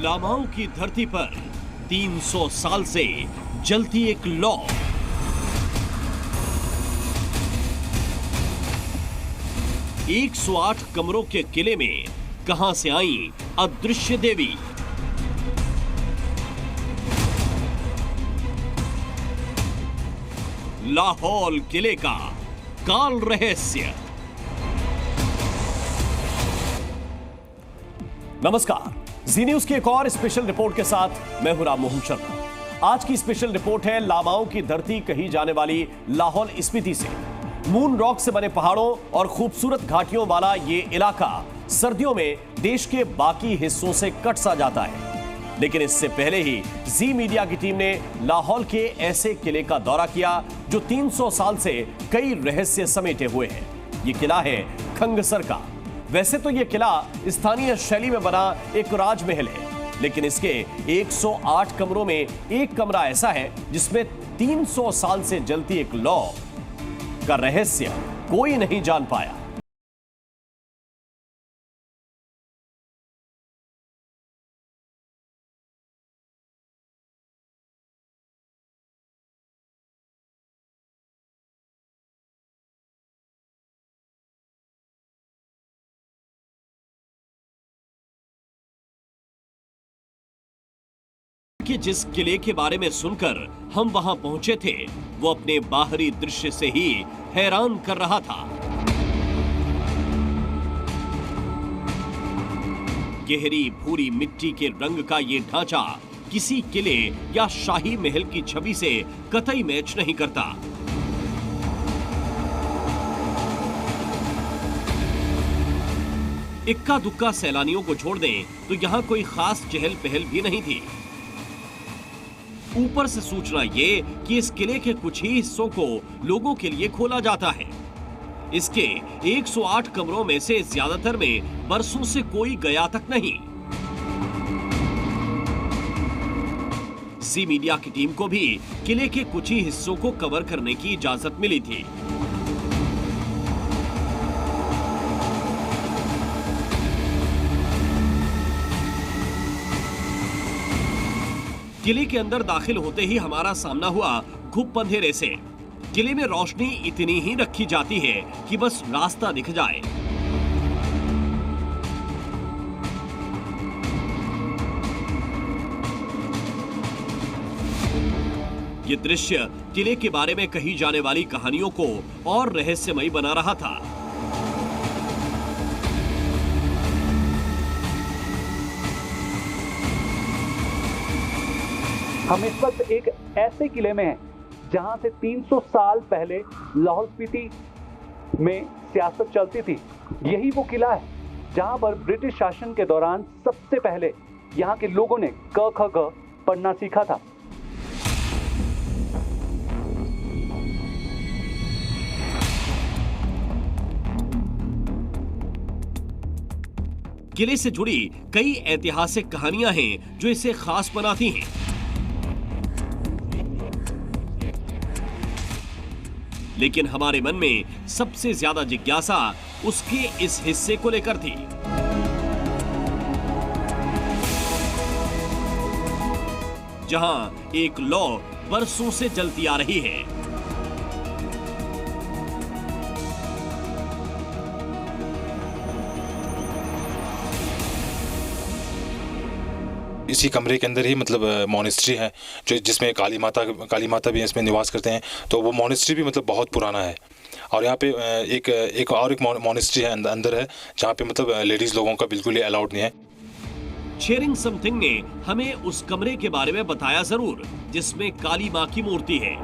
लामाओं की धरती पर 300 साल से जलती एक लौ। एक 108 कमरों के किले में कहां से आई अदृश्य देवी? लाहौल किले का काल रहस्य। नमस्कार, जी न्यूज की एक और स्पेशल रिपोर्ट के साथ मैं हूं राम मोहन शर्मा। आज की स्पेशल रिपोर्ट है लामाओं की धरती कही जाने वाली लाहौल स्पीति से। मून रॉक से बने पहाड़ों और खूबसूरत घाटियों वाला ये इलाका सर्दियों में देश के बाकी हिस्सों से कट सा जाता है। लेकिन इससे पहले ही जी मीडिया की टीम ने लाहौल के ऐसे किले का दौरा किया जो 300 साल से कई रहस्य समेटे हुए हैं। ये किला है खंगसर का। वैसे तो यह किला स्थानीय शैली में बना एक राजमहल है, लेकिन इसके 108 कमरों में एक कमरा ऐसा है जिसमें 300 साल से जलती एक लौ का रहस्य कोई नहीं जान पाया। कि जिस किले के बारे में सुनकर हम वहां पहुंचे थे, वो अपने बाहरी दृश्य से ही हैरान कर रहा था। गहरी भूरी मिट्टी के रंग का ये ढांचा किसी किले या शाही महल की छवि से कतई मैच नहीं करता। इक्का दुक्का सैलानियों को छोड़ दें तो यहां कोई खास चहल पहल भी नहीं थी। ऊपर से सूचना ये कि इस किले के कुछ ही हिस्सों को लोगों के लिए खोला जाता है। इसके 108 कमरों में से ज्यादातर में बरसों से कोई गया तक नहीं। जी मीडिया की टीम को भी किले के कुछ ही हिस्सों को कवर करने की इजाजत मिली थी। किले के अंदर दाखिल होते ही हमारा सामना हुआ घुप अंधेरे से। किले में रोशनी इतनी ही रखी जाती है कि बस रास्ता दिख जाए। ये दृश्य किले के बारे में कही जाने वाली कहानियों को और रहस्यमयी बना रहा था। हम इस वक्त एक ऐसे किले में हैं जहां से 300 साल पहले लाहौल स्पीति में सियासत चलती थी। यही वो किला है जहां पर ब्रिटिश शासन के दौरान सबसे पहले यहां के लोगों ने क ख ग पढ़ना सीखा था। किले से जुड़ी कई ऐतिहासिक कहानियां हैं जो इसे खास बनाती हैं। लेकिन हमारे मन में सबसे ज्यादा जिज्ञासा उसके इस हिस्से को लेकर थी। जहां एक लौ बरसों से जलती आ रही है। इसी कमरे के अंदर ही मतलब मॉनेस्ट्री है जो जिसमें काली माता भी इसमें निवास करते हैं। तो वो मॉनेस्ट्री भी मतलब बहुत पुराना है। और यहाँ पे एक मॉनेस्ट्री है अंदर है जहाँ पे मतलब लेडीज लोगों का बिल्कुल ही अलाउड नहीं है। शेयरिंग समथिंग ने हमें उस कमरे के बारे में बताया जरूर जिसमें काली मां की मूर्ति है।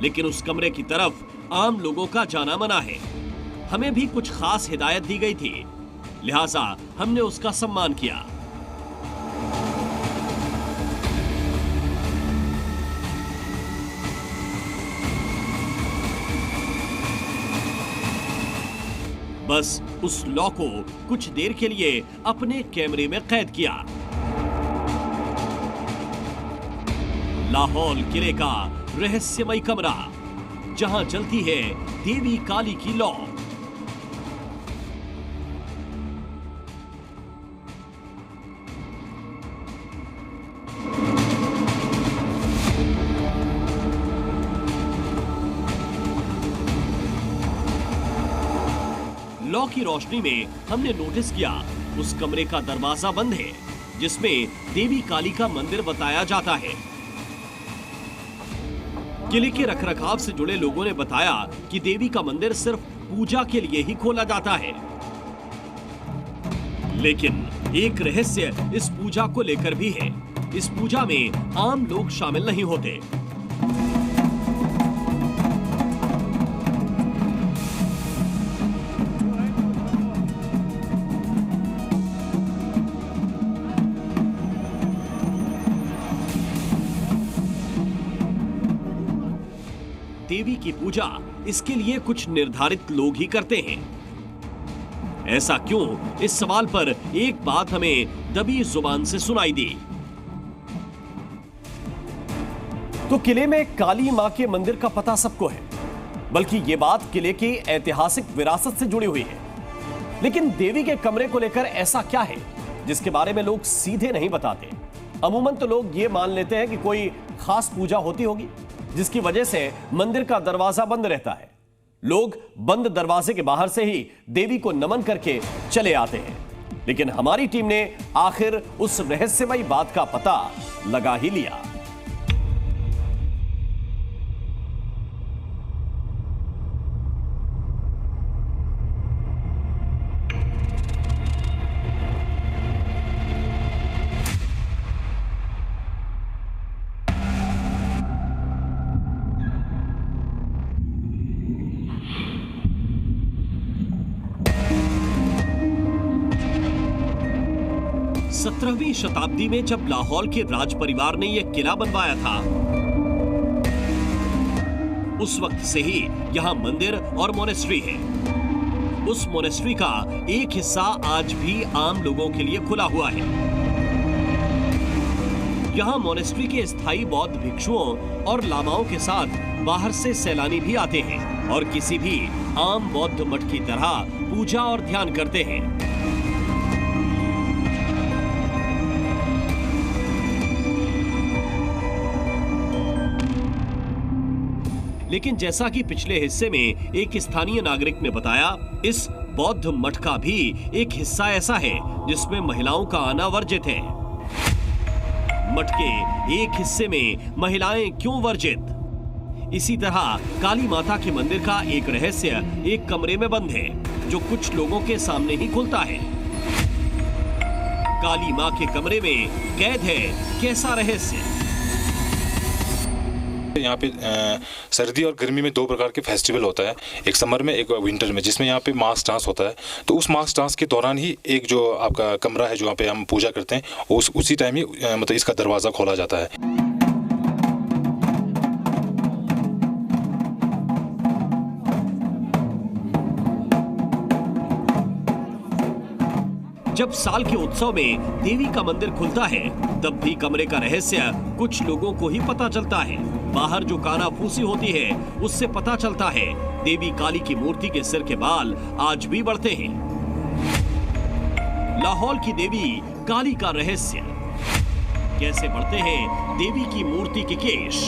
लेकिन उस कमरे की तरफ आम लोगों का जाना मना है। हमें भी कुछ खास हिदायत दी गई थी, लिहाजा हमने उसका सम्मान किया। बस उस लौ को कुछ देर के लिए अपने कैमरे में कैद किया। लाहौल किले का रहस्यमय कमरा जहां जलती है देवी काली की लौ। की रोशनी में हमने नोटिस किया उस कमरे का दरवाजा बंद है जिसमें देवी काली का मंदिर बताया जाता है। किले के रखरखाव से जुड़े लोगों ने बताया कि देवी का मंदिर सिर्फ पूजा के लिए ही खोला जाता है, लेकिन एक रहस्य इस पूजा को लेकर भी है। इस पूजा में आम लोग शामिल नहीं होते। देवी की पूजा इसके लिए कुछ निर्धारित लोग ही करते हैं। ऐसा क्यों, इस सवाल पर एक बात हमें दबी जुबान से सुनाई दी। तो किले में काली मां के मंदिर का पता सबको है, बल्कि यह बात किले की ऐतिहासिक विरासत से जुड़ी हुई है। लेकिन देवी के कमरे को लेकर ऐसा क्या है जिसके बारे में लोग सीधे नहीं बताते। अमूमन तो लोग ये मान लेते हैं कि कोई खास पूजा होती होगी जिसकी वजह से मंदिर का दरवाजा बंद रहता है। लोग बंद दरवाजे के बाहर से ही देवी को नमन करके चले आते हैं। लेकिन हमारी टीम ने आखिर उस रहस्यमयी बात का पता लगा ही लिया। सत्रहवीं शताब्दी में जब लाहौल के राज परिवार ने यह किला बनवाया था, उस वक्त से ही यहां मंदिर और मोनेस्ट्री है। उस मोनेस्ट्री का एक हिस्सा आज भी आम लोगों के लिए खुला हुआ है। यहां मोनेस्ट्री के स्थायी बौद्ध भिक्षुओं और लामाओं के साथ बाहर से सैलानी भी आते हैं और किसी भी आम बौद्ध मठ की तरह पूजा और ध्यान करते हैं। लेकिन जैसा कि पिछले हिस्से में एक स्थानीय नागरिक ने बताया, इस बौद्ध मठ का भी एक हिस्सा ऐसा है जिसमें महिलाओं का आना वर्जित है। मठ के एक हिस्से में महिलाएं क्यों वर्जित? इसी तरह काली माता के मंदिर का एक रहस्य एक कमरे में बंद है जो कुछ लोगों के सामने ही खुलता है। काली मां के कमरे में कैद है कैसा रहस्य? यहाँ पे सर्दी और गर्मी में दो प्रकार के फेस्टिवल होता है, एक समर में एक विंटर में, जिसमें यहाँ पे मास्क डांस होता है। तो उस मास्क डांस के दौरान ही एक जो आपका कमरा है जो यहाँ पे हम पूजा करते हैं, उसी टाइम ही मतलब इसका दरवाज़ा खोला जाता है। जब साल के उत्सव में देवी का मंदिर खुलता है, तब भी कमरे का रहस्य कुछ लोगों को ही पता चलता है। बाहर जो कानाफूसी होती है उससे पता चलता है देवी काली की मूर्ति के सिर के बाल आज भी बढ़ते हैं। लाहौल की देवी काली का रहस्य, कैसे बढ़ते हैं देवी की मूर्ति के केश?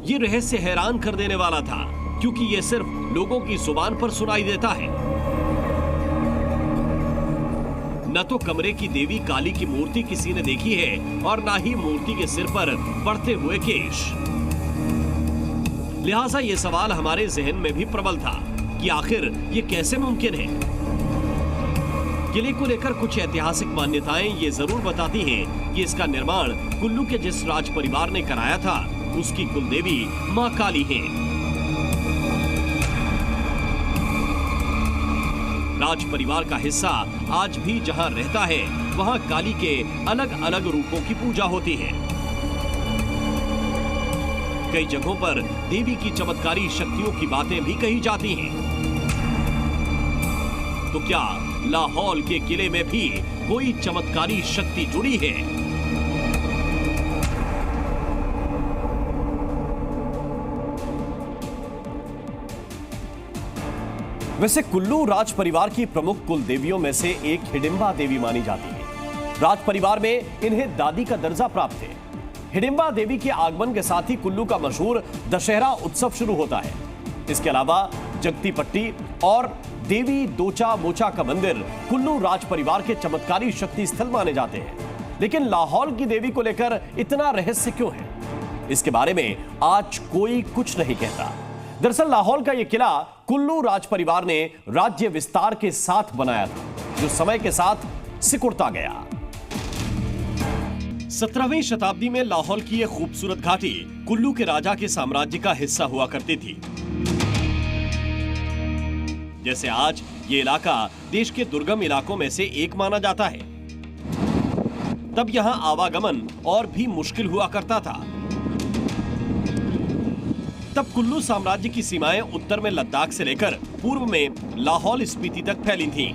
ये रहस्य हैरान कर देने वाला था, क्योंकि ये सिर्फ लोगों की जुबान पर सुनाई देता है। न तो कमरे की देवी काली की मूर्ति किसी ने देखी है और ना ही मूर्ति के सिर पर बढ़ते हुए केश। लिहाजा ये सवाल हमारे जहन में भी प्रबल था कि आखिर ये कैसे मुमकिन है। किले को लेकर कुछ ऐतिहासिक मान्यताएं ये जरूर बताती हैं कि इसका निर्माण कुल्लू के जिस राज परिवार ने कराया था, उसकी कुलदेवी मां काली है। राज परिवार का हिस्सा आज भी जहां रहता है, वहां काली के अलग अलग रूपों की पूजा होती है। कई जगहों पर देवी की चमत्कारी शक्तियों की बातें भी कही जाती हैं। तो क्या लाहौल के किले में भी कोई चमत्कारी शक्ति जुड़ी है? वैसे कुल्लू राज परिवार की प्रमुख कुल देवियों में से एक हिडिंबा देवी मानी जाती है। राज परिवार में इन्हें दादी का दर्जा प्राप्त है। हिडिंबा देवी के आगमन के साथ ही कुल्लू का मशहूर दशहरा उत्सव शुरू होता है। इसके अलावा जगतीपट्टी और देवी दोचा मोचा का मंदिर कुल्लू राज परिवार के चमत्कारी शक्ति स्थल माने जाते हैं। लेकिन लाहौल की देवी को लेकर इतना रहस्य क्यों है, इसके बारे में आज कोई कुछ नहीं कहता। दरअसल लाहौल का यह किला कुल्लू राज परिवार ने राज्य विस्तार के साथ बनाया था, जो समय के साथ सिकुड़ता गया। 17वीं शताब्दी में लाहौल की यह खूबसूरत घाटी कुल्लू के राजा के साम्राज्य का हिस्सा हुआ करती थी। जैसे आज ये इलाका देश के दुर्गम इलाकों में से एक माना जाता है, तब यहां आवागमन और भी मुश्किल हुआ करता था। तब कुल्लू साम्राज्य की सीमाएं उत्तर में लद्दाख से लेकर पूर्व में लाहौल स्पीति तक फैली थीं।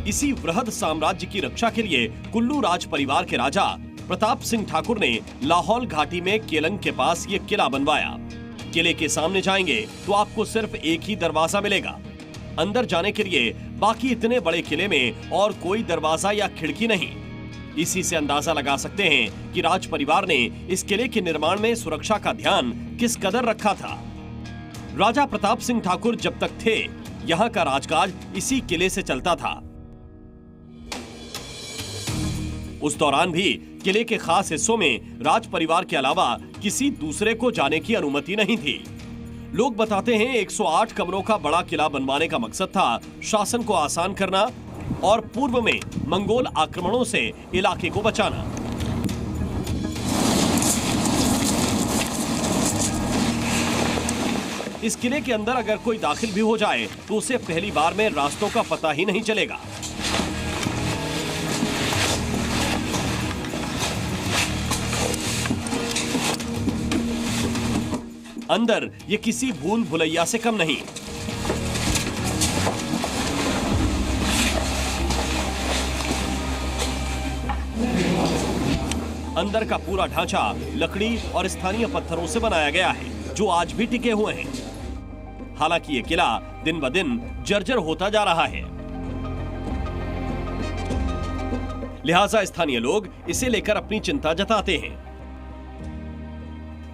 इसी वृहद साम्राज्य की रक्षा के लिए कुल्लू राज परिवार के राजा प्रताप सिंह ठाकुर ने लाहौल घाटी में केलंग के पास ये किला बनवाया। किले के सामने जाएंगे तो आपको सिर्फ एक ही दरवाजा मिलेगा। अंदर जाने के लिए बाकी इतने बड़े किले में और कोई दरवाजा या खिड़की नहीं। इसी से अंदाजा लगा सकते हैं कि राज परिवार ने इस किले के निर्माण में सुरक्षा का ध्यान किस कदर रखा था। राजा प्रताप सिंह ठाकुर जब तक थे, यहाँ का राजकाज इसी किले से चलता था। उस दौरान भी किले के खास हिस्सों में राज परिवार के अलावा किसी दूसरे को जाने की अनुमति नहीं थी। लोग बताते हैं 108 कमरों का बड़ा किला बनवाने का मकसद था शासन को आसान करना और पूर्व में मंगोल आक्रमणों से इलाके को बचाना। इस किले के अंदर अगर कोई दाखिल भी हो जाए तो उसे पहली बार में रास्तों का पता ही नहीं चलेगा। अंदर ये किसी भूल भुलैया से कम नहीं। अंदर का पूरा ढांचा लकड़ी और स्थानीय पत्थरों से बनाया गया है, जो आज भी टिके हुए हैं। हालांकि ये किला दिन ब दिन जर्जर होता जा रहा है, लिहाजा स्थानीय लोग इसे लेकर अपनी चिंता जताते हैं।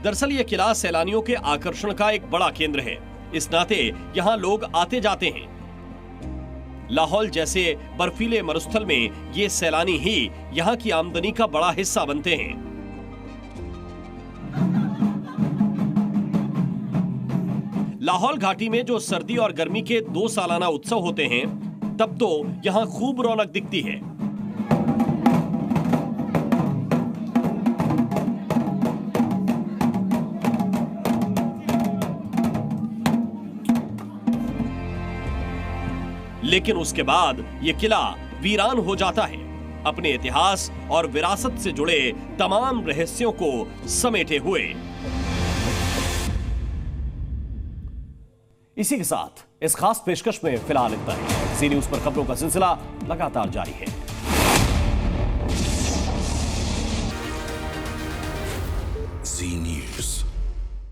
दरअसल यह किला सैलानियों के आकर्षण का एक बड़ा केंद्र है, इस नाते यहां लोग आते जाते हैं। लाहौल जैसे बर्फीले मरुस्थल में ये सैलानी ही यहां की आमदनी का बड़ा हिस्सा बनते हैं। लाहौल घाटी में जो सर्दी और गर्मी के 2 सालाना उत्सव होते हैं, तब तो यहां खूब रौनक दिखती है। लेकिन उसके बाद यह किला वीरान हो जाता है, अपने इतिहास और विरासत से जुड़े तमाम रहस्यों को समेटे हुए। इसी के साथ इस खास पेशकश में फिलहाल इतना ही। जी न्यूज़ पर खबरों का सिलसिला लगातार जारी है।